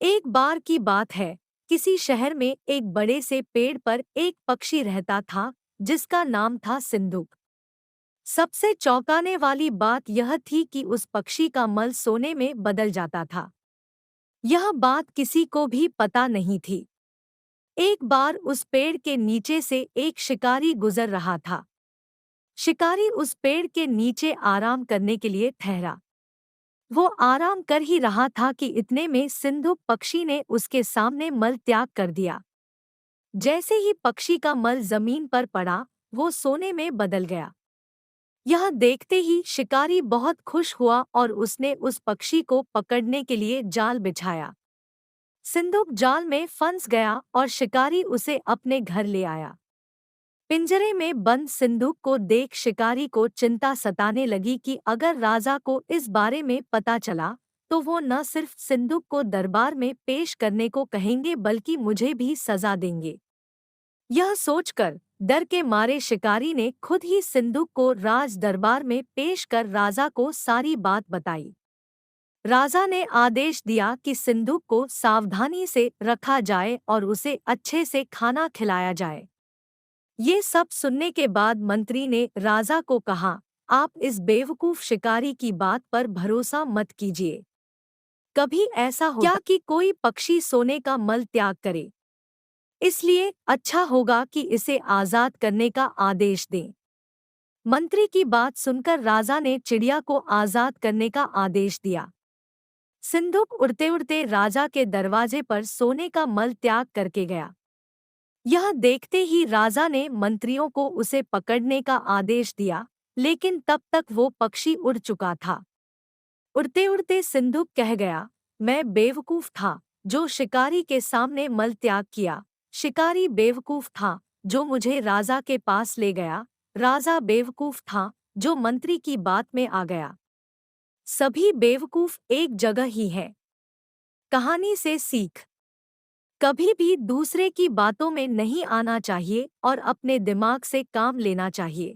एक बार की बात है, किसी शहर में एक बड़े से पेड़ पर एक पक्षी रहता था जिसका नाम था सिंदूक। सबसे चौंकाने वाली बात यह थी कि उस पक्षी का मल सोने में बदल जाता था। यह बात किसी को भी पता नहीं थी। एक बार उस पेड़ के नीचे से एक शिकारी गुजर रहा था। शिकारी उस पेड़ के नीचे आराम करने के लिए ठहरा। वो आराम कर ही रहा था कि इतने में सिंधुक पक्षी ने उसके सामने मल त्याग कर दिया। जैसे ही पक्षी का मल जमीन पर पड़ा, वो सोने में बदल गया। यह देखते ही शिकारी बहुत खुश हुआ और उसने उस पक्षी को पकड़ने के लिए जाल बिछाया। सिंधुक जाल में फंस गया और शिकारी उसे अपने घर ले आया। पिंजरे में बंद सिंधुक को देख शिकारी को चिंता सताने लगी कि अगर राजा को इस बारे में पता चला तो वो न सिर्फ सिंधुक को दरबार में पेश करने को कहेंगे बल्कि मुझे भी सजा देंगे। यह सोचकर डर के मारे शिकारी ने खुद ही सिंधुक को राज दरबार में पेश कर राजा को सारी बात बताई। राजा ने आदेश दिया कि सिंधुक को सावधानी से रखा जाए और उसे अच्छे से खाना खिलाया जाए। ये सब सुनने के बाद मंत्री ने राजा को कहा, आप इस बेवकूफ शिकारी की बात पर भरोसा मत कीजिए। कभी ऐसा होता क्या कि कोई पक्षी सोने का मल त्याग करे? इसलिए अच्छा होगा कि इसे आजाद करने का आदेश दें। मंत्री की बात सुनकर राजा ने चिड़िया को आजाद करने का आदेश दिया। सिंधुक उड़ते उड़ते राजा के दरवाजे पर सोने का मल त्याग करके गया। यह देखते ही राजा ने मंत्रियों को उसे पकड़ने का आदेश दिया, लेकिन तब तक वो पक्षी उड़ चुका था। उड़ते उड़ते सिंधुक कह गया, मैं बेवकूफ था जो शिकारी के सामने मल त्याग किया। शिकारी बेवकूफ था जो मुझे राजा के पास ले गया। राजा बेवकूफ था जो मंत्री की बात में आ गया। सभी बेवकूफ एक जगह ही है। कहानी से सीख। कभी भी दूसरे की बातों में नहीं आना चाहिए और अपने दिमाग से काम लेना चाहिए।